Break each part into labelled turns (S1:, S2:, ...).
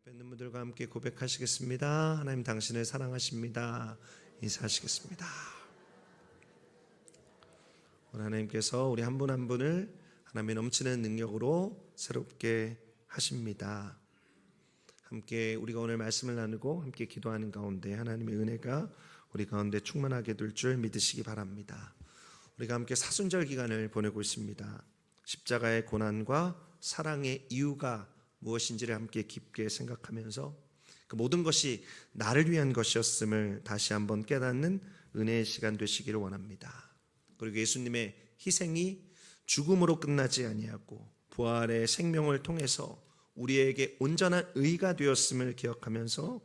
S1: 옆에 있는 분들과 함께 고백하시겠습니다. 하나님 당신을 사랑하십니다. 인사하시겠습니다. 오늘 하나님께서 우리 한 분 한 분을 하나님의 넘치는 능력으로 새롭게 하십니다. 함께 우리가 오늘 말씀을 나누고 함께 기도하는 가운데 하나님의 은혜가 우리 가운데 충만하게 될 줄 믿으시기 바랍니다. 우리가 함께 사순절 기간을 보내고 있습니다. 십자가의 고난과 사랑의 이유가 무엇인지를 함께 깊게 생각하면서 그 모든 것이 나를 위한 것이었음을 다시 한번 깨닫는 은혜의 시간 되시기를 원합니다. 그리고 예수님의 희생이 죽음으로 끝나지 아니하고 부활의 생명을 통해서 우리에게 온전한 의가 되었음을 기억하면서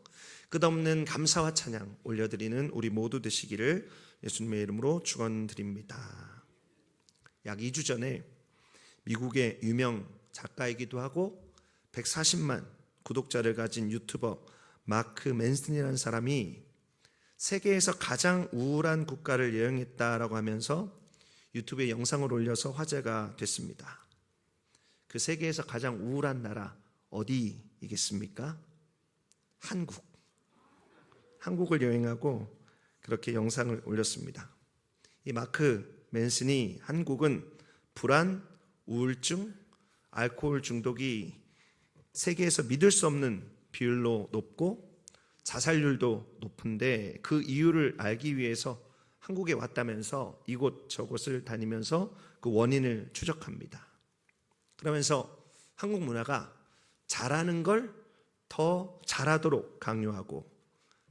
S1: 끝없는 감사와 찬양 올려드리는 우리 모두 되시기를 예수님의 이름으로 축원드립니다. 약 2주 전에 미국의 유명 작가이기도 하고 140만 구독자를 가진 유튜버 마크 맨슨이라는 사람이 세계에서 가장 우울한 국가를 여행했다라고 하면서 유튜브에 영상을 올려서 화제가 됐습니다. 그 세계에서 가장 우울한 나라 어디이겠습니까? 한국을 여행하고 그렇게 영상을 올렸습니다. 이 마크 맨슨이 한국은 불안, 우울증, 알코올 중독이 세계에서 믿을 수 없는 비율로 높고 자살률도 높은데 그 이유를 알기 위해서 한국에 왔다면서 이곳저곳을 다니면서 그 원인을 추적합니다. 그러면서 한국 문화가 잘하는 걸 더 잘하도록 강요하고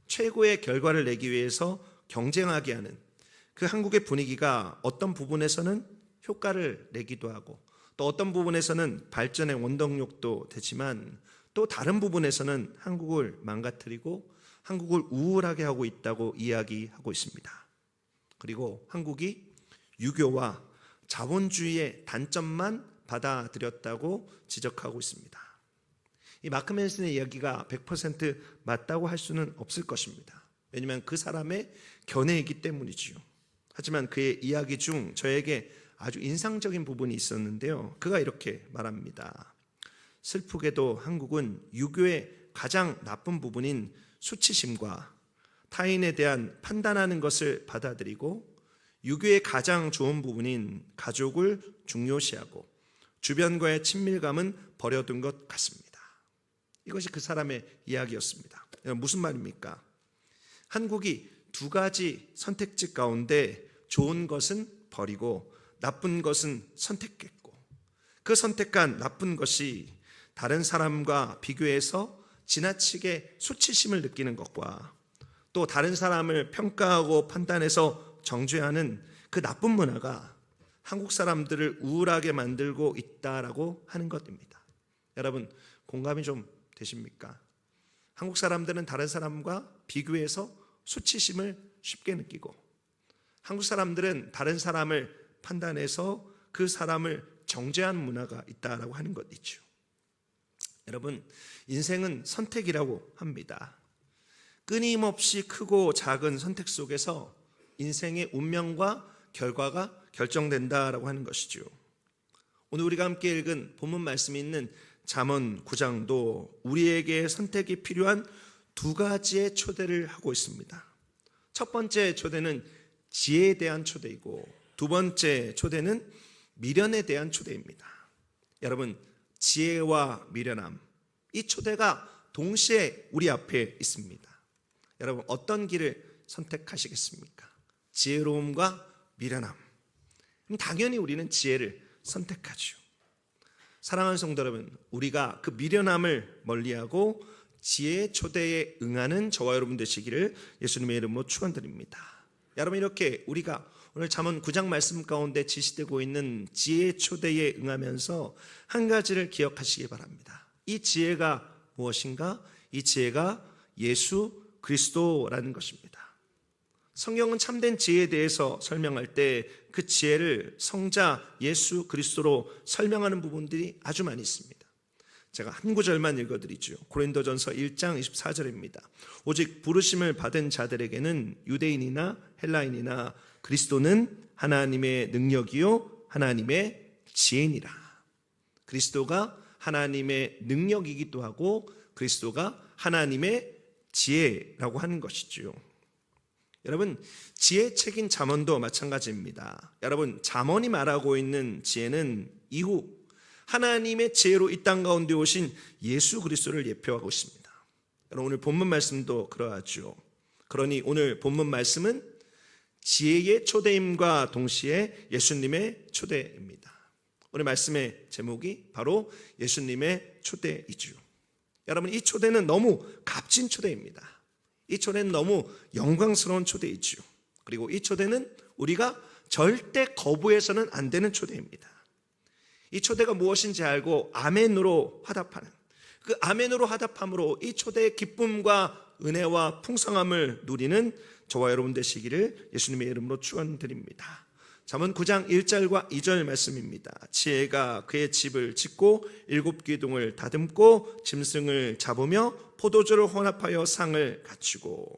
S1: 최고의 결과를 내기 위해서 경쟁하게 하는 그 한국의 분위기가 어떤 부분에서는 효과를 내기도 하고 또 어떤 부분에서는 발전의 원동력도 되지만 또 다른 부분에서는 한국을 망가뜨리고 한국을 우울하게 하고 있다고 이야기하고 있습니다. 그리고 한국이 유교와 자본주의의 단점만 받아들였다고 지적하고 있습니다. 이 마크 맨슨의 이야기가 100% 맞다고 할 수는 없을 것입니다. 왜냐하면 그 사람의 견해이기 때문이지요. 하지만 그의 이야기 중 저에게 아주 인상적인 부분이 있었는데요. 그가 이렇게 말합니다. 슬프게도 한국은 유교의 가장 나쁜 부분인 수치심과 타인에 대한 판단하는 것을 받아들이고 유교의 가장 좋은 부분인 가족을 중요시하고 주변과의 친밀감은 버려둔 것 같습니다. 이것이 그 사람의 이야기였습니다. 무슨 말입니까? 한국이 두 가지 선택지 가운데 좋은 것은 버리고 나쁜 것은 선택했고 그 선택한 나쁜 것이 다른 사람과 비교해서 지나치게 수치심을 느끼는 것과 또 다른 사람을 평가하고 판단해서 정죄하는 그 나쁜 문화가 한국 사람들을 우울하게 만들고 있다라고 하는 것입니다. 여러분 공감이 좀 되십니까? 한국 사람들은 다른 사람과 비교해서 수치심을 쉽게 느끼고 한국 사람들은 다른 사람을 판단해서 그 사람을 정죄하는 문화가 있다라고 하는 것 있죠. 여러분 인생은 선택이라고 합니다. 끊임없이 크고 작은 선택 속에서 인생의 운명과 결과가 결정된다라고 하는 것이죠. 오늘 우리가 함께 읽은 본문 말씀이 있는 잠언 9장도 우리에게 선택이 필요한 두 가지의 초대를 하고 있습니다. 첫 번째 초대는 지혜에 대한 초대이고 두 번째 초대는 미련에 대한 초대입니다. 여러분 지혜와 미련함 이 초대가 동시에 우리 앞에 있습니다. 여러분 어떤 길을 선택하시겠습니까? 지혜로움과 미련함. 그럼 당연히 우리는 지혜를 선택하죠. 사랑하는 성도 여러분, 우리가 그 미련함을 멀리하고 지혜의 초대에 응하는 저와 여러분 되시기를 예수님의 이름으로 축원드립니다. 여러분 이렇게 우리가 오늘 잠언 9장 말씀 가운데 지시되고 있는 지혜의 초대에 응하면서 한 가지를 기억하시기 바랍니다. 이 지혜가 무엇인가? 이 지혜가 예수 그리스도라는 것입니다. 성경은 참된 지혜에 대해서 설명할 때 그 지혜를 성자 예수 그리스도로 설명하는 부분들이 아주 많이 있습니다. 제가 한 구절만 읽어드리죠. 고린도전서 1장 24절입니다. 오직 부르심을 받은 자들에게는 유대인이나 헬라인이나 그리스도는 하나님의 능력이요 하나님의 지혜니라. 그리스도가 하나님의 능력이기도 하고 그리스도가 하나님의 지혜라고 하는 것이죠. 여러분, 지혜책인 잠언도 마찬가지입니다. 여러분, 잠언이 말하고 있는 지혜는 이후 하나님의 지혜로 이 땅 가운데 오신 예수 그리스도를 예표하고 있습니다. 여러분, 오늘 본문 말씀도 그러하죠. 그러니 오늘 본문 말씀은 지혜의 초대임과 동시에 예수님의 초대입니다. 오늘 말씀의 제목이 바로 예수님의 초대이죠. 여러분, 이 초대는 너무 값진 초대입니다. 이 초대는 너무 영광스러운 초대이죠. 그리고 이 초대는 우리가 절대 거부해서는 안 되는 초대입니다. 이 초대가 무엇인지 알고 아멘으로 화답하는, 그 아멘으로 화답함으로 이 초대의 기쁨과 은혜와 풍성함을 누리는 저와 여러분 되시기를 예수님의 이름으로 축원드립니다. 잠언 9장 1절과 2절 말씀입니다. 지혜가 그의 집을 짓고 7기둥을 다듬고 짐승을 잡으며 포도주를 혼합하여 상을 갖추고.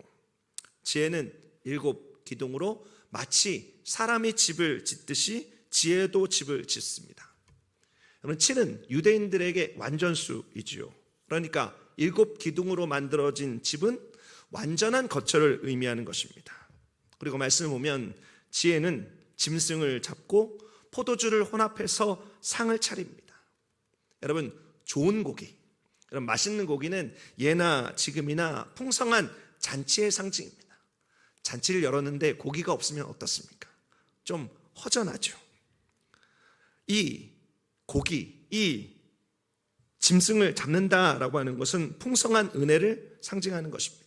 S1: 지혜는 7기둥으로 마치 사람이 집을 짓듯이 지혜도 집을 짓습니다. 여러분, 7은 유대인들에게 완전수이지요. 그러니까 7기둥으로 만들어진 집은 완전한 거처를 의미하는 것입니다. 그리고 말씀을 보면 지혜는 짐승을 잡고 포도주를 혼합해서 상을 차립니다. 여러분, 좋은 고기, 여러분, 맛있는 고기는 예나 지금이나 풍성한 잔치의 상징입니다. 잔치를 열었는데 고기가 없으면 어떻습니까? 좀 허전하죠. 이 고기, 이 짐승을 잡는다라고 하는 것은 풍성한 은혜를 상징하는 것입니다.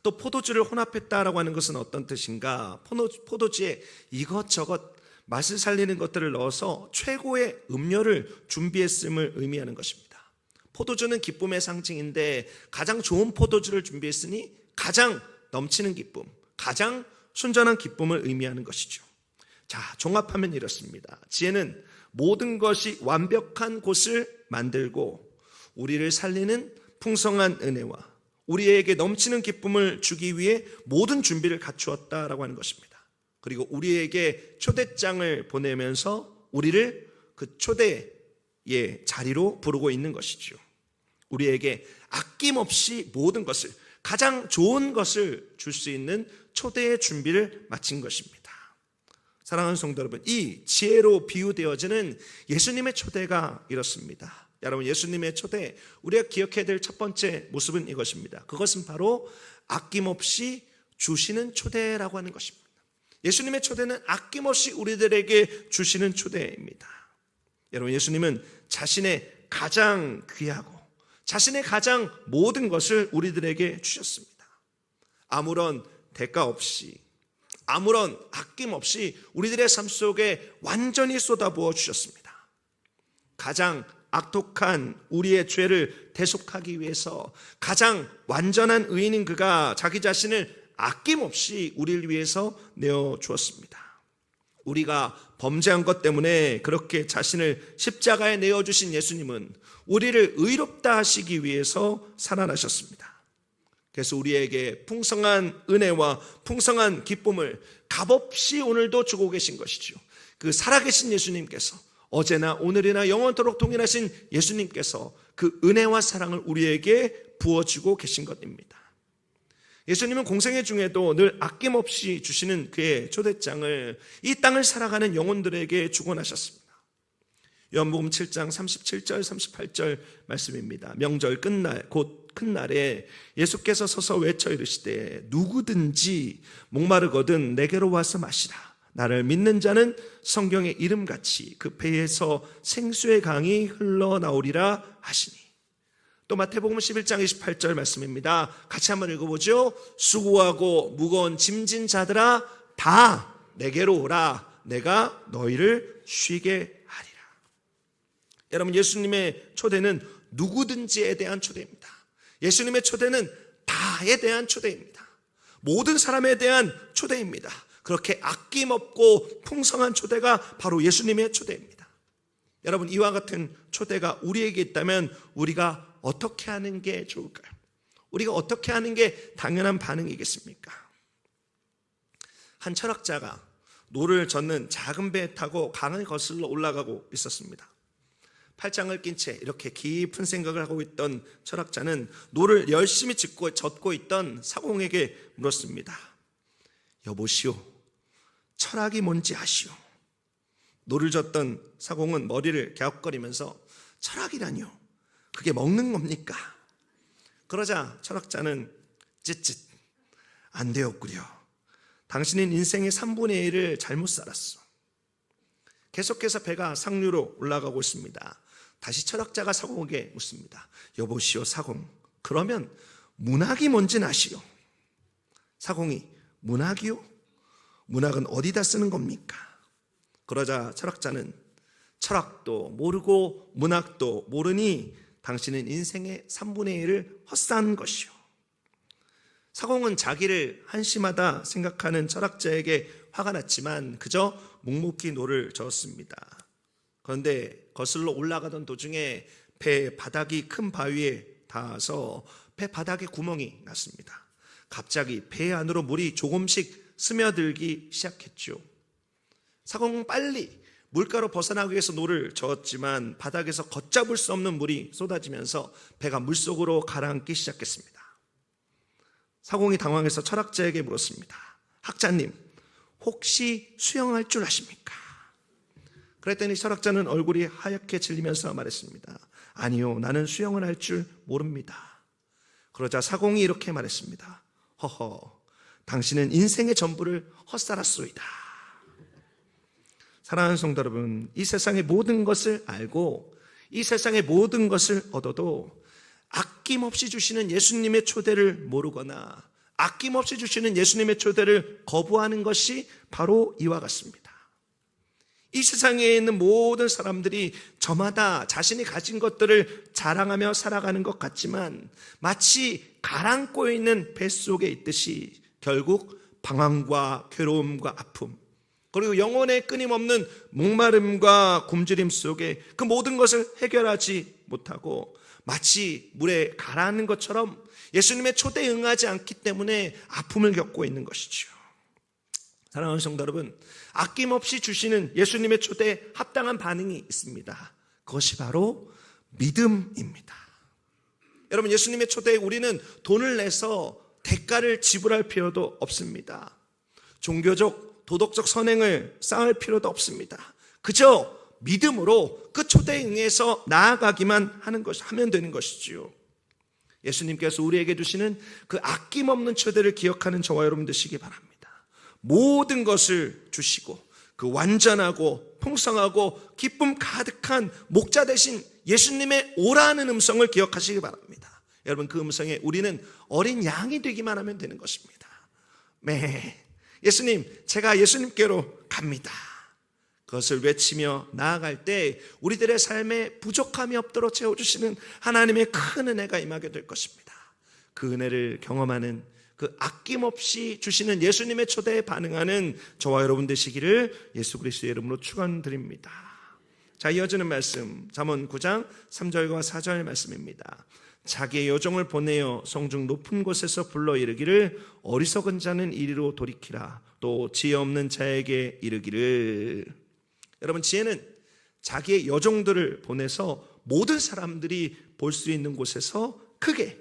S1: 또 포도주를 혼합했다라고 하는 것은 어떤 뜻인가? 포도주에 이것저것 맛을 살리는 것들을 넣어서 최고의 음료를 준비했음을 의미하는 것입니다. 포도주는 기쁨의 상징인데 가장 좋은 포도주를 준비했으니 가장 넘치는 기쁨, 가장 순전한 기쁨을 의미하는 것이죠. 자, 종합하면 이렇습니다. 지혜는 모든 것이 완벽한 곳을 만들고 우리를 살리는 풍성한 은혜와 우리에게 넘치는 기쁨을 주기 위해 모든 준비를 갖추었다라고 하는 것입니다. 그리고 우리에게 초대장을 보내면서 우리를 그 초대의 자리로 부르고 있는 것이죠. 우리에게 아낌없이 모든 것을, 가장 좋은 것을 줄 수 있는 초대의 준비를 마친 것입니다. 사랑하는 성도 여러분, 이 지혜로 비유되어지는 예수님의 초대가 이렇습니다. 여러분, 예수님의 초대, 우리가 기억해야 될 첫 번째 모습은 이것입니다. 그것은 바로 아낌없이 주시는 초대라고 하는 것입니다. 예수님의 초대는 아낌없이 우리들에게 주시는 초대입니다. 여러분, 예수님은 자신의 가장 귀하고 자신의 가장 모든 것을 우리들에게 주셨습니다. 아무런 대가 없이, 아무런 아낌 없이 우리들의 삶 속에 완전히 쏟아부어 주셨습니다. 가장 악독한 우리의 죄를 대속하기 위해서 가장 완전한 의인인 그가 자기 자신을 아낌없이 우리를 위해서 내어주었습니다. 우리가 범죄한 것 때문에 그렇게 자신을 십자가에 내어주신 예수님은 우리를 의롭다 하시기 위해서 살아나셨습니다. 그래서 우리에게 풍성한 은혜와 풍성한 기쁨을 값없이 오늘도 주고 계신 것이죠. 그 살아계신 예수님께서, 어제나 오늘이나 영원토록 동일하신 예수님께서 그 은혜와 사랑을 우리에게 부어주고 계신 것입니다. 예수님은 공생애 중에도 늘 아낌없이 주시는 그의 초대장을 이 땅을 살아가는 영혼들에게 주곤하셨습니다. 요한복음 7장 37절 38절 말씀입니다. 명절 끝날 곧 큰 날에 예수께서 서서 외쳐 이르시되 누구든지 목마르거든 내게로 와서 마시라. 나를 믿는 자는 성경의 이름같이 그 배에서 생수의 강이 흘러나오리라 하시니. 또 마태복음 11장 28절 말씀입니다. 같이 한번 읽어보죠. 수고하고 무거운 짐진 자들아 다 내게로 오라. 내가 너희를 쉬게 하리라. 여러분, 예수님의 초대는 누구든지에 대한 초대입니다. 예수님의 초대는 다에 대한 초대입니다. 모든 사람에 대한 초대입니다. 그렇게 아낌없고 풍성한 초대가 바로 예수님의 초대입니다. 여러분, 이와 같은 초대가 우리에게 있다면 우리가 어떻게 하는 게 좋을까요? 우리가 어떻게 하는 게 당연한 반응이겠습니까? 한 철학자가 노를 젓는 작은 배에 타고 강을 거슬러 올라가고 있었습니다. 팔짱을 낀 채 이렇게 깊은 생각을 하고 있던 철학자는 노를 열심히 젓고 있던 사공에게 물었습니다. 여보시오, 철학이 뭔지 아시오? 노를 젓던 사공은 머리를 갸웃거리면서 철학이라뇨? 그게 먹는 겁니까? 그러자 철학자는 찌릿, 안 되었구려. 당신은 인생의 3분의 1을 잘못 살았어. 계속해서 배가 상류로 올라가고 있습니다. 다시 철학자가 사공에게 묻습니다. 여보시오 사공, 그러면 문학이 뭔지는 아시오? 사공이 문학이요? 문학은 어디다 쓰는 겁니까? 그러자 철학자는 철학도 모르고 문학도 모르니 당신은 인생의 3분의 1을 헛산 것이요. 사공은 자기를 한심하다 생각하는 철학자에게 화가 났지만 그저 묵묵히 노를 저었습니다. 그런데 거슬러 올라가던 도중에 배 바닥이 큰 바위에 닿아서 배 바닥에 구멍이 났습니다. 갑자기 배 안으로 물이 조금씩 스며들기 시작했죠. 사공은 빨리 물가로 벗어나기 위해서 노를 저었지만 바닥에서 걷잡을 수 없는 물이 쏟아지면서 배가 물속으로 가라앉기 시작했습니다. 사공이 당황해서 철학자에게 물었습니다. 학자님, 혹시 수영할 줄 아십니까? 그랬더니 철학자는 얼굴이 하얗게 질리면서 말했습니다. 아니요, 나는 수영을 할 줄 모릅니다. 그러자 사공이 이렇게 말했습니다. 허허, 당신은 인생의 전부를 헛살았소이다. 사랑하는 성도 여러분, 이 세상의 모든 것을 알고 이 세상의 모든 것을 얻어도 아낌없이 주시는 예수님의 초대를 모르거나 아낌없이 주시는 예수님의 초대를 거부하는 것이 바로 이와 같습니다. 이 세상에 있는 모든 사람들이 저마다 자신이 가진 것들을 자랑하며 살아가는 것 같지만 마치 가라앉고 있는 뱃속에 있듯이 결국 방황과 괴로움과 아픔 그리고 영혼의 끊임없는 목마름과 굶주림 속에 그 모든 것을 해결하지 못하고 마치 물에 가라앉는 것처럼 예수님의 초대에 응하지 않기 때문에 아픔을 겪고 있는 것이죠. 사랑하는 성도 여러분, 아낌없이 주시는 예수님의 초대에 합당한 반응이 있습니다. 그것이 바로 믿음입니다. 여러분, 예수님의 초대에 우리는 돈을 내서 대가를 지불할 필요도 없습니다. 종교적, 도덕적 선행을 쌓을 필요도 없습니다. 그저 믿음으로 그 초대에 응해서 나아가기만 하면 되는 것이지요. 예수님께서 우리에게 주시는 그 아낌없는 초대를 기억하는 저와 여러분 되시기 바랍니다. 모든 것을 주시고 그 완전하고 풍성하고 기쁨 가득한 목자 되신 예수님의 오라는 음성을 기억하시기 바랍니다. 여러분, 그 음성에 우리는 어린 양이 되기만 하면 되는 것입니다. 네, 예수님, 제가 예수님께로 갑니다. 그것을 외치며 나아갈 때 우리들의 삶에 부족함이 없도록 채워주시는 하나님의 큰 은혜가 임하게 될 것입니다. 그 은혜를 경험하는 그 아낌없이 주시는 예수님의 초대에 반응하는 저와 여러분 되시기를 예수 그리스도의 이름으로 축원드립니다. 자, 이어지는 말씀 잠언 9장 3절과 4절 말씀입니다. 자기의 여종을 보내어 성중 높은 곳에서 불러 이르기를 어리석은 자는 이리로 돌이키라. 또 지혜 없는 자에게 이르기를. 여러분, 지혜는 자기의 여종들을 보내서 모든 사람들이 볼 수 있는 곳에서 크게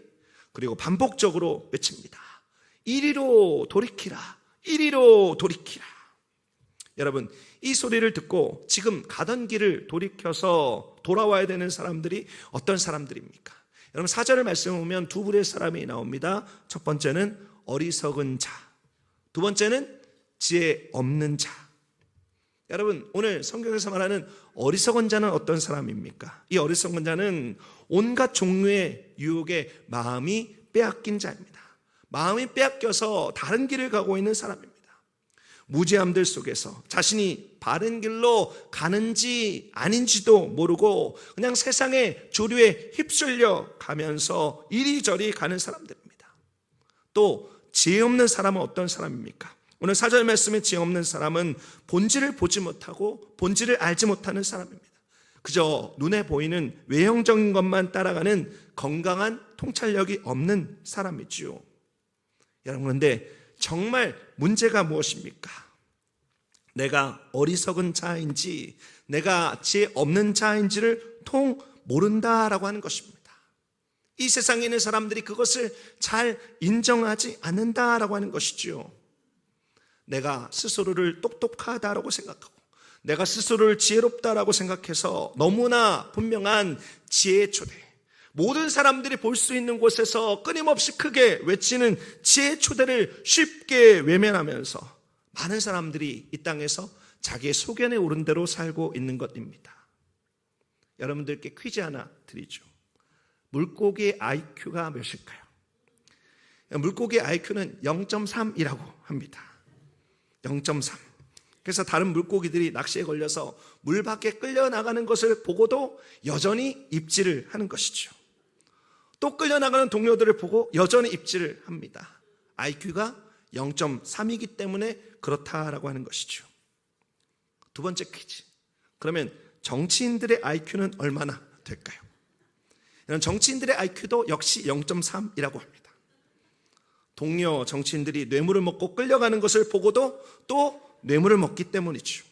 S1: 그리고 반복적으로 외칩니다. 이리로 돌이키라. 이리로 돌이키라. 여러분, 이 소리를 듣고 지금 가던 길을 돌이켜서 돌아와야 되는 사람들이 어떤 사람들입니까? 여러분, 4절을 말씀해 보면 두 부류의 사람이 나옵니다. 첫 번째는 어리석은 자, 두 번째는 지혜 없는 자. 여러분, 오늘 성경에서 말하는 어리석은 자는 어떤 사람입니까? 이 어리석은 자는 온갖 종류의 유혹에 마음이 빼앗긴 자입니다. 마음이 빼앗겨서 다른 길을 가고 있는 사람입니다. 무지함들 속에서 자신이 바른 길로 가는지 아닌지도 모르고 그냥 세상의 조류에 휩쓸려 가면서 이리저리 가는 사람들입니다. 또 지혜 없는 사람은 어떤 사람입니까? 오늘 4절 말씀에 지혜 없는 사람은 본질을 보지 못하고 본질을 알지 못하는 사람입니다. 그저 눈에 보이는 외형적인 것만 따라가는 건강한 통찰력이 없는 사람이지요. 여러분, 그런데 정말 문제가 무엇입니까? 내가 어리석은 자인지 내가 지혜 없는 자인지를 통 모른다라고 하는 것입니다. 이 세상에 있는 사람들이 그것을 잘 인정하지 않는다라고 하는 것이죠. 내가 스스로를 똑똑하다라고 생각하고 내가 스스로를 지혜롭다라고 생각해서 너무나 분명한 지혜의 초대, 모든 사람들이 볼 수 있는 곳에서 끊임없이 크게 외치는 지혜의 초대를 쉽게 외면하면서 많은 사람들이 이 땅에서 자기의 소견에 오른 대로 살고 있는 것입니다. 여러분들께 퀴즈 하나 드리죠. 물고기의 IQ가 몇일까요? 물고기의 IQ는 0.3이라고 합니다. 0.3. 그래서 다른 물고기들이 낚시에 걸려서 물 밖에 끌려나가는 것을 보고도 여전히 입질을 하는 것이죠. 또 끌려나가는 동료들을 보고 여전히 입질을 합니다. IQ가 0.3이기 때문에 그렇다라고 하는 것이죠. 두 번째 퀴즈. 그러면 정치인들의 IQ는 얼마나 될까요? 이런 정치인들의 IQ도 역시 0.3이라고 합니다. 동료 정치인들이 뇌물을 먹고 끌려가는 것을 보고도 또 뇌물을 먹기 때문이죠.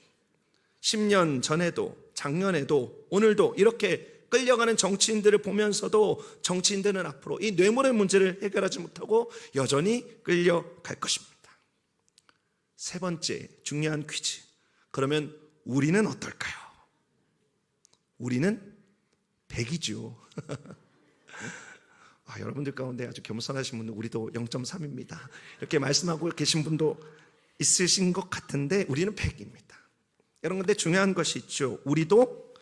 S1: 10년 전에도 작년에도 오늘도 이렇게 끌려가는 정치인들을 보면서도 정치인들은 앞으로 이 뇌물의 문제를 해결하지 못하고 여전히 끌려갈 것입니다. 세 번째 중요한 퀴즈. 그러면 우리는 어떨까요? 우리는 100이죠. 여러분들 가운데 아주 겸손하신 분은 우리도 0.3입니다. 이렇게 말씀하고 계신 분도 있으신 것 같은데 우리는 100입니다. 여러분, 근데 중요한 것이 있죠. 우리도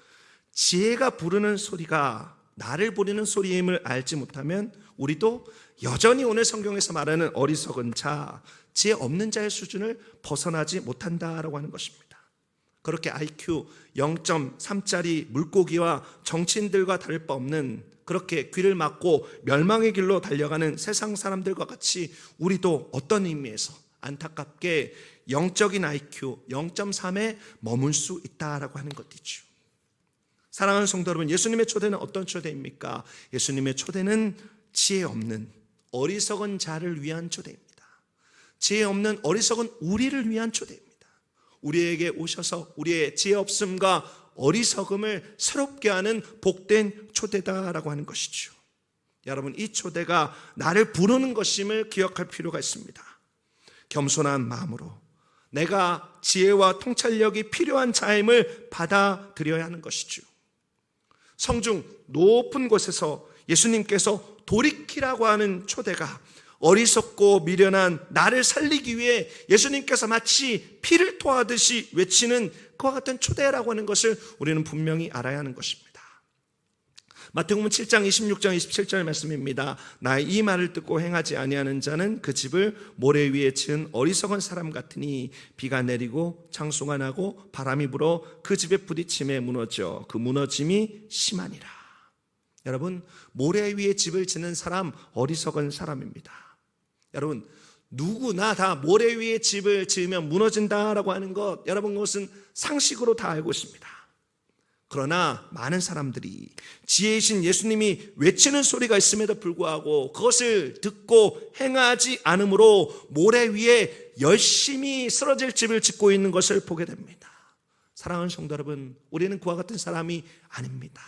S1: 지혜가 부르는 소리가 나를 부르는 소리임을 알지 못하면 우리도 여전히 오늘 성경에서 말하는 어리석은 자, 지혜 없는 자의 수준을 벗어나지 못한다라고 하는 것입니다. 그렇게 IQ 0.3짜리 물고기와 정치인들과 다를 바 없는, 그렇게 귀를 막고 멸망의 길로 달려가는 세상 사람들과 같이 우리도 어떤 의미에서 안타깝게 영적인 IQ 0.3에 머물 수 있다라고 하는 것이죠. 사랑하는 성도 여러분, 예수님의 초대는 어떤 초대입니까? 예수님의 초대는 지혜 없는 어리석은 자를 위한 초대입니다. 지혜 없는 어리석은 우리를 위한 초대입니다. 우리에게 오셔서 우리의 지혜 없음과 어리석음을 새롭게 하는 복된 초대다라고 하는 것이죠. 여러분, 이 초대가 나를 부르는 것임을 기억할 필요가 있습니다. 겸손한 마음으로 내가 지혜와 통찰력이 필요한 자임을 받아들여야 하는 것이죠. 성중 높은 곳에서 예수님께서 돌이키라고 하는 초대가 어리석고 미련한 나를 살리기 위해 예수님께서 마치 피를 토하듯이 외치는 그와 같은 초대라고 하는 것을 우리는 분명히 알아야 하는 것입니다. 마태복음 7장 26장 27절 말씀입니다. 나의 이 말을 듣고 행하지 아니하는 자는 그 집을 모래 위에 지은 어리석은 사람 같으니 비가 내리고 창수가 나고 바람이 불어 그 집에 부딪힘에 무너져 그 무너짐이 심하니라. 여러분, 모래 위에 집을 짓는 사람 어리석은 사람입니다. 여러분, 누구나 다 모래 위에 집을 지으면 무너진다라고 하는 것, 여러분, 그것은 상식으로 다 알고 있습니다. 그러나 많은 사람들이 지혜이신 예수님이 외치는 소리가 있음에도 불구하고 그것을 듣고 행하지 않으므로 모래 위에 열심히 쓰러질 집을 짓고 있는 것을 보게 됩니다. 사랑하는 성도 여러분, 우리는 그와 같은 사람이 아닙니다.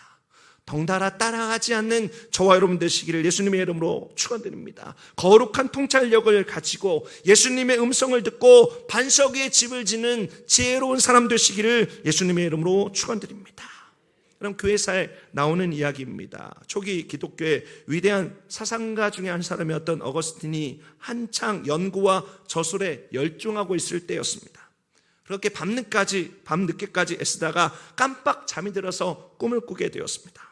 S1: 덩달아 따라가지 않는 저와 여러분 되시기를 예수님의 이름으로 축원드립니다. 거룩한 통찰력을 가지고 예수님의 음성을 듣고 반석 위에 집을 짓는 지혜로운 사람 되시기를 예수님의 이름으로 축원드립니다. 그럼 교회사에 나오는 이야기입니다. 초기 기독교의 위대한 사상가 중에 한 사람이었던 어거스틴이 한창 연구와 저술에 열중하고 있을 때였습니다. 그렇게 밤늦게까지 애쓰다가 깜빡 잠이 들어서 꿈을 꾸게 되었습니다.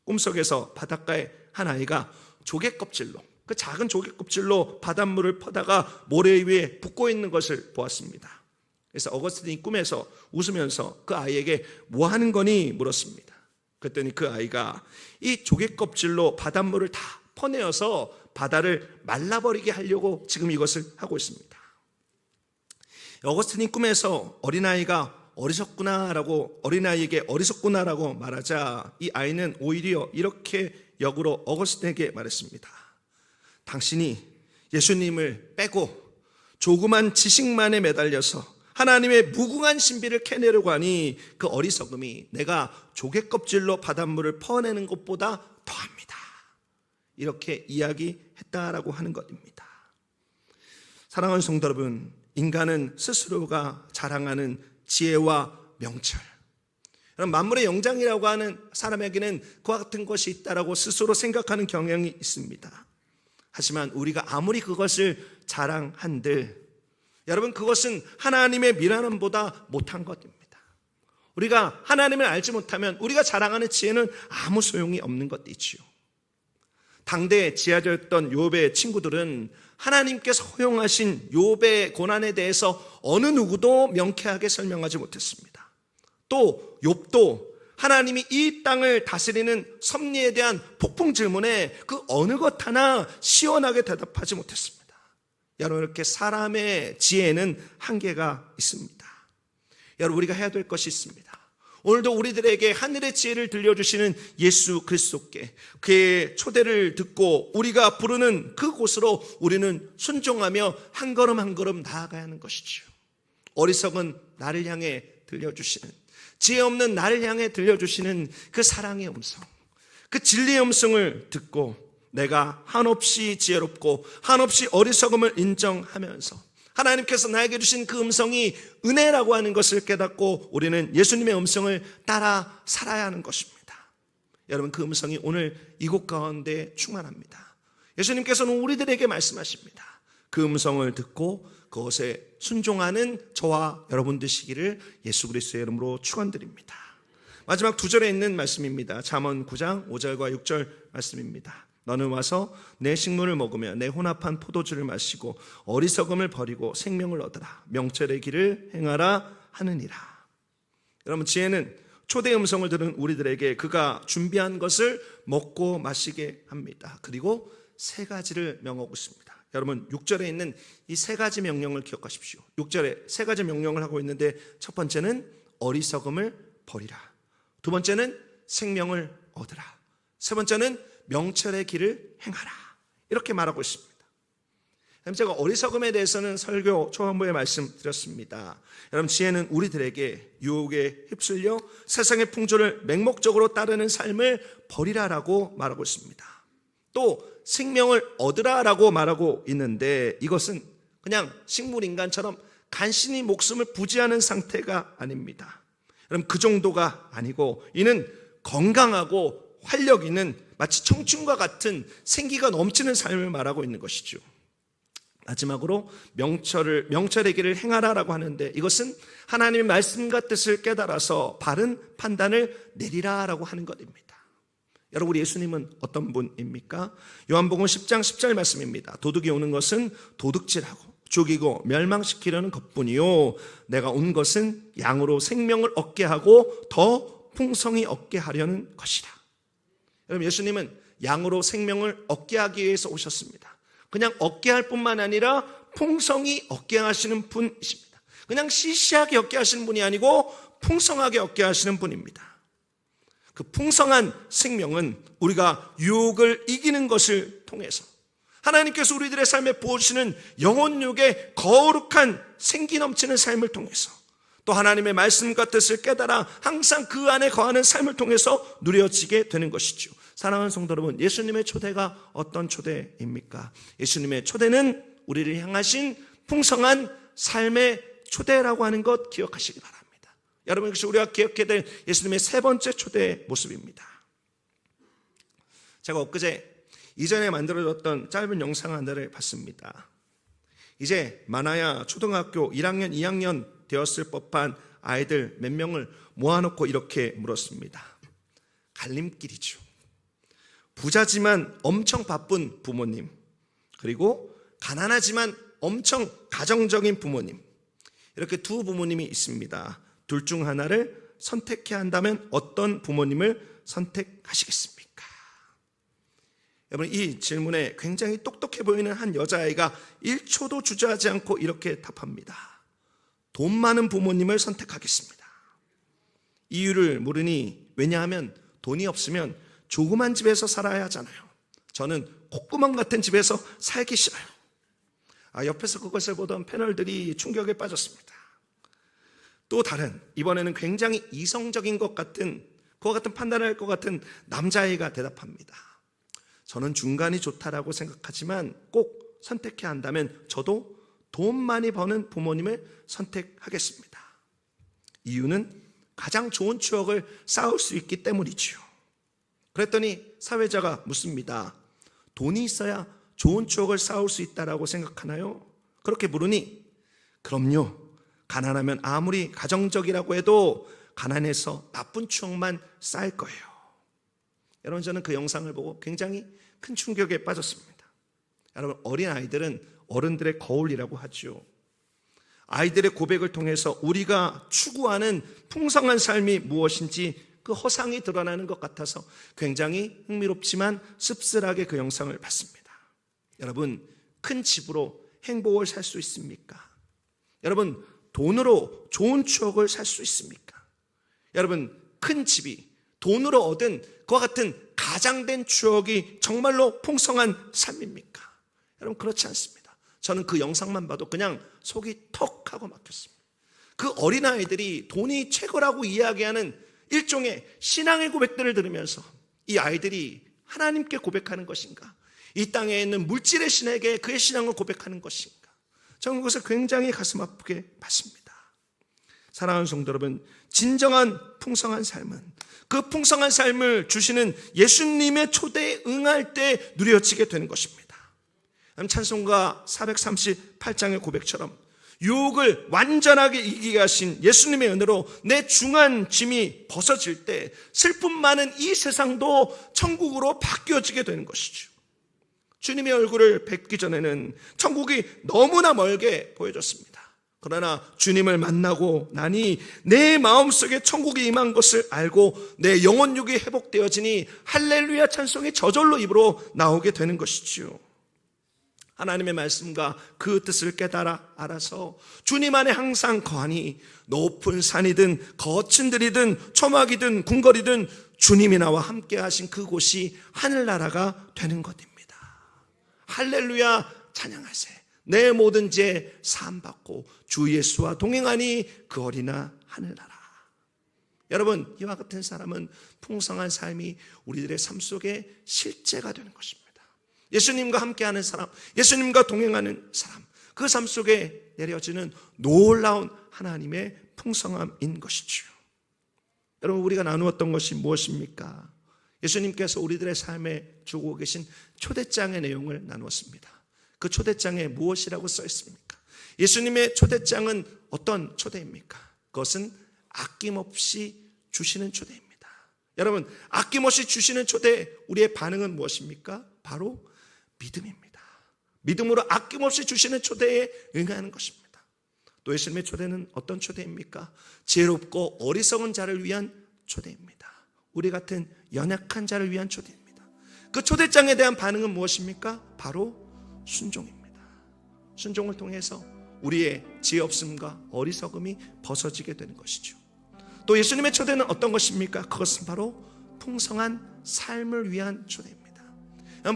S1: 꿈속에서 바닷가에 한 아이가 조개껍질로, 그 작은 조개껍질로 바닷물을 퍼다가 모래 위에 붓고 있는 것을 보았습니다. 그래서 어거스틴이 꿈에서 웃으면서 그 아이에게 뭐 하는 거니? 물었습니다. 그랬더니 그 아이가 이 조개껍질로 바닷물을 다 퍼내어서 바다를 말라버리게 하려고 지금 이것을 하고 있습니다. 어거스틴이 꿈에서 어린아이에게 어리석구나라고 말하자 이 아이는 오히려 이렇게 역으로 어거스틴에게 말했습니다. 당신이 예수님을 빼고 조그만 지식만에 매달려서 하나님의 무궁한 신비를 캐내려고 하니 그 어리석음이 내가 조개 껍질로 바닷물을 퍼내는 것보다 더합니다. 이렇게 이야기했다라고 하는 것입니다. 사랑하는 성도 여러분, 인간은 스스로가 자랑하는 지혜와 명철, 만물의 영장이라고 하는 사람에게는 그와 같은 것이 있다라고 스스로 생각하는 경향이 있습니다. 하지만 우리가 아무리 그것을 자랑한들 여러분, 그것은 하나님의 미련함보다 못한 것입니다. 우리가 하나님을 알지 못하면 우리가 자랑하는 지혜는 아무 소용이 없는 것이지요. 당대 지하자였던 욥의 친구들은 하나님께서 허용하신 욥의 고난에 대해서 어느 누구도 명쾌하게 설명하지 못했습니다. 또 욥도 하나님이 이 땅을 다스리는 섭리에 대한 폭풍 질문에 그 어느 것 하나 시원하게 대답하지 못했습니다. 여러분, 이렇게 사람의 지혜는 한계가 있습니다. 여러분, 우리가 해야 될 것이 있습니다. 오늘도 우리들에게 하늘의 지혜를 들려주시는 예수 그리스도께 그의 초대를 듣고 우리가 부르는 그곳으로 우리는 순종하며 한 걸음 한 걸음 나아가야 하는 것이지요. 어리석은 나를 향해 들려주시는, 지혜 없는 나를 향해 들려주시는 그 사랑의 음성, 그 진리의 음성을 듣고 내가 한없이 지혜롭고 한없이 어리석음을 인정하면서 하나님께서 나에게 주신 그 음성이 은혜라고 하는 것을 깨닫고 우리는 예수님의 음성을 따라 살아야 하는 것입니다. 여러분, 그 음성이 오늘 이곳 가운데 충만합니다. 예수님께서는 우리들에게 말씀하십니다. 그 음성을 듣고 그것에 순종하는 저와 여러분 되시기를 예수 그리스도의 이름으로 축원드립니다. 마지막 2절에 있는 말씀입니다. 잠언 9장 5절과 6절 말씀입니다. 너는 와서 내 식물을 먹으며 내 혼합한 포도주를 마시고 어리석음을 버리고 생명을 얻으라. 명철의 길을 행하라 하느니라. 여러분, 지혜는 초대 음성을 들은 우리들에게 그가 준비한 것을 먹고 마시게 합니다. 그리고 3가지를 명하고 있습니다. 여러분, 6절에 있는 이 3가지 명령을 기억하십시오. 6절에 3가지 명령을 하고 있는데 첫 번째는 어리석음을 버리라, 두 번째는 생명을 얻으라, 세 번째는 명철의 길을 행하라, 이렇게 말하고 있습니다. 제가 어리석음에 대해서는 설교 초반부에 말씀드렸습니다. 여러분, 지혜는 우리들에게 유혹에 휩쓸려 세상의 풍조를 맹목적으로 따르는 삶을 버리라라고 말하고 있습니다. 또 생명을 얻으라라고 말하고 있는데 이것은 그냥 식물인간처럼 간신히 목숨을 부지하는 상태가 아닙니다. 여러분, 그 정도가 아니고 이는 건강하고 활력 있는 마치 청춘과 같은 생기가 넘치는 삶을 말하고 있는 것이죠. 마지막으로 명철의 길을 행하라라고 하는데 이것은 하나님의 말씀과 뜻을 깨달아서 바른 판단을 내리라라고 하는 것입니다. 여러분, 우리 예수님은 어떤 분입니까? 요한복음 10장 10절 말씀입니다. 도둑이 오는 것은 도둑질하고 죽이고 멸망시키려는 것뿐이요 내가 온 것은 양으로 생명을 얻게 하고 더 풍성히 얻게 하려는 것이라. 여러분, 예수님은 양으로 생명을 얻게 하기 위해서 오셨습니다. 그냥 얻게 할 뿐만 아니라 풍성히 얻게 하시는 분이십니다. 그냥 시시하게 얻게 하시는 분이 아니고 풍성하게 얻게 하시는 분입니다. 그 풍성한 생명은 우리가 유혹을 이기는 것을 통해서 하나님께서 우리들의 삶에 부어주시는 영혼육의 거룩한 생기 넘치는 삶을 통해서 또 하나님의 말씀과 뜻을 깨달아 항상 그 안에 거하는 삶을 통해서 누려지게 되는 것이죠. 사랑하는 성도 여러분, 예수님의 초대가 어떤 초대입니까? 예수님의 초대는 우리를 향하신 풍성한 삶의 초대라고 하는 것 기억하시기 바랍니다. 여러분, 이것이 우리가 기억해야 될 예수님의 3번째 초대의 모습입니다. 제가 엊그제 이전에 만들어졌던 짧은 영상 하나를 봤습니다. 이제 많아야 초등학교 1학년, 2학년 되었을 법한 아이들 몇 명을 모아놓고 이렇게 물었습니다. 갈림길이죠. 부자지만 엄청 바쁜 부모님, 그리고 가난하지만 엄청 가정적인 부모님, 이렇게 두 부모님이 있습니다. 둘 중 하나를 선택해야 한다면 어떤 부모님을 선택하시겠습니까? 여러분, 이 질문에 굉장히 똑똑해 보이는 한 여자아이가 1초도 주저하지 않고 이렇게 답합니다. 돈 많은 부모님을 선택하겠습니다. 이유를 물으니 왜냐하면 돈이 없으면 조그만 집에서 살아야 하잖아요. 저는 콧구멍 같은 집에서 살기 싫어요. 옆에서 그것을 보던 패널들이 충격에 빠졌습니다. 또 다른, 이번에는 굉장히 이성적인 것 같은, 그와 같은 판단을 할 것 같은 남자아이가 대답합니다. 저는 중간이 좋다라고 생각하지만 꼭 선택해야 한다면 저도 돈 많이 버는 부모님을 선택하겠습니다. 이유는 가장 좋은 추억을 쌓을 수 있기 때문이지요. 그랬더니 사회자가 묻습니다. 돈이 있어야 좋은 추억을 쌓을 수 있다라고 생각하나요? 그렇게 물으니, 그럼요. 가난하면 아무리 가정적이라고 해도 가난해서 나쁜 추억만 쌓일 거예요. 여러분, 저는 그 영상을 보고 굉장히 큰 충격에 빠졌습니다. 여러분, 어린아이들은 어른들의 거울이라고 하죠. 아이들의 고백을 통해서 우리가 추구하는 풍성한 삶이 무엇인지 그 허상이 드러나는 것 같아서 굉장히 흥미롭지만 씁쓸하게 그 영상을 봤습니다. 여러분, 큰 집으로 행복을 살 수 있습니까? 여러분, 돈으로 좋은 추억을 살 수 있습니까? 여러분, 큰 집이 돈으로 얻은 그와 같은 가장된 추억이 정말로 풍성한 삶입니까? 여러분, 그렇지 않습니다. 저는 그 영상만 봐도 그냥 속이 턱 하고 막혔습니다. 그 어린아이들이 돈이 최고라고 이야기하는 일종의 신앙의 고백들을 들으면서 이 아이들이 하나님께 고백하는 것인가, 이 땅에 있는 물질의 신에게 그의 신앙을 고백하는 것인가, 저는 그것을 굉장히 가슴 아프게 봤습니다. 사랑하는 성도 여러분, 진정한 풍성한 삶은 그 풍성한 삶을 주시는 예수님의 초대에 응할 때 누려지게 되는 것입니다. 찬송가 438장의 고백처럼 유혹을 완전하게 이기게 하신 예수님의 은혜로 내 중한 짐이 벗어질 때 슬픔 많은 이 세상도 천국으로 바뀌어지게 되는 것이죠. 주님의 얼굴을 뵙기 전에는 천국이 너무나 멀게 보여졌습니다. 그러나 주님을 만나고 나니 내 마음속에 천국이 임한 것을 알고 내 영혼육이 회복되어지니 할렐루야 찬송이 저절로 입으로 나오게 되는 것이죠. 하나님의 말씀과 그 뜻을 깨달아 알아서 주님 안에 항상 거하니 높은 산이든 거친 들이든 초막이든 궁궐이든 주님이 나와 함께 하신 그곳이 하늘나라가 되는 것입니다. 할렐루야 찬양하세. 내 모든 죄 사함받고 주 예수와 동행하니 그 어리나 하늘나라. 여러분, 이와 같은 사람은 풍성한 삶이 우리들의 삶 속에 실제가 되는 것입니다. 예수님과 함께하는 사람, 예수님과 동행하는 사람, 그 삶 속에 내려지는 놀라운 하나님의 풍성함인 것이죠. 여러분, 우리가 나누었던 것이 무엇입니까? 예수님께서 우리들의 삶에 주고 계신 초대장의 내용을 나누었습니다. 그 초대장에 무엇이라고 써 있습니까? 예수님의 초대장은 어떤 초대입니까? 그것은 아낌없이 주시는 초대입니다. 여러분, 아낌없이 주시는 초대, 우리의 반응은 무엇입니까? 바로 믿음입니다. 믿음으로 아낌없이 주시는 초대에 응하는 것입니다. 또 예수님의 초대는 어떤 초대입니까? 지혜롭고 어리석은 자를 위한 초대입니다. 우리 같은 연약한 자를 위한 초대입니다. 그 초대장에 대한 반응은 무엇입니까? 바로 순종입니다. 순종을 통해서 우리의 지혜 없음과 어리석음이 벗어지게 되는 것이죠. 또 예수님의 초대는 어떤 것입니까? 그것은 바로 풍성한 삶을 위한 초대입니다.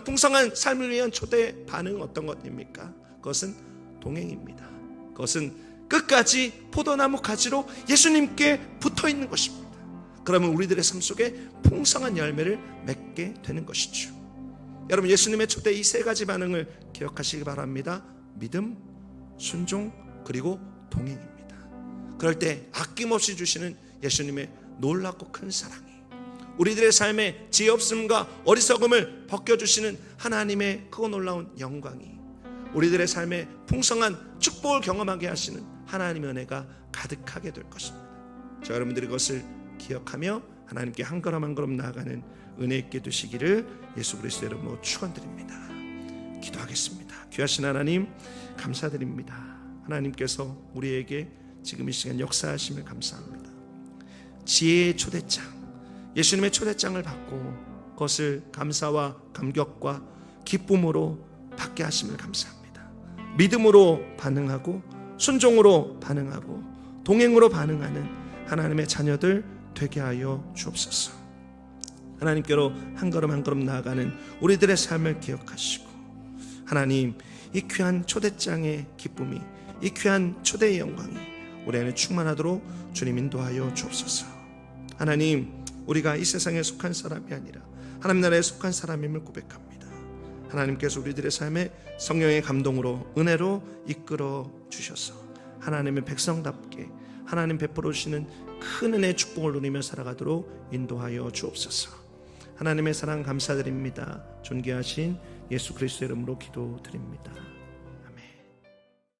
S1: 풍성한 삶을 위한 초대의 반응은 어떤 것입니까? 그것은 동행입니다. 그것은 끝까지 포도나무 가지로 예수님께 붙어 있는 것입니다. 그러면 우리들의 삶 속에 풍성한 열매를 맺게 되는 것이죠. 여러분, 예수님의 초대 이 세 가지 반응을 기억하시기 바랍니다. 믿음, 순종, 그리고 동행입니다. 그럴 때 아낌없이 주시는 예수님의 놀랍고 큰 사랑이, 우리들의 삶에 지혜 없음과 어리석음을 벗겨주시는 하나님의 크고 놀라운 영광이, 우리들의 삶에 풍성한 축복을 경험하게 하시는 하나님의 은혜가 가득하게 될 것입니다. 자, 여러분들이 그것을 기억하며 하나님께 한 걸음 한 걸음 나아가는 은혜 있게 되시기를 예수 그리스도의 이름으로 축원드립니다. 기도하겠습니다. 귀하신 하나님, 감사드립니다. 하나님께서 우리에게 지금 이 시간 역사하심을 감사합니다. 지혜의 초대장, 예수님의 초대장을 받고 그것을 감사와 감격과 기쁨으로 받게 하심을 감사합니다. 믿음으로 반응하고 순종으로 반응하고 동행으로 반응하는 하나님의 자녀들 되게 하여 주옵소서. 하나님께로 한 걸음 한 걸음 나아가는 우리들의 삶을 기억하시고, 하나님, 이 귀한 초대장의 기쁨이, 이 귀한 초대의 영광이 우리 안에 충만하도록 주님 인도하여 주옵소서. 하나님, 우리가 이 세상에 속한 사람이 아니라 하나님 나라에 속한 사람임을 고백합니다. 하나님께서 우리들의 삶에 성령의 감동으로 은혜로 이끌어 주셔서 하나님의 백성답게 하나님 베풀어 주시는 큰 은혜의 축복을 누리며 살아가도록 인도하여 주옵소서. 하나님의 사랑 감사드립니다. 존귀하신 예수 그리스도의 이름으로 기도드립니다.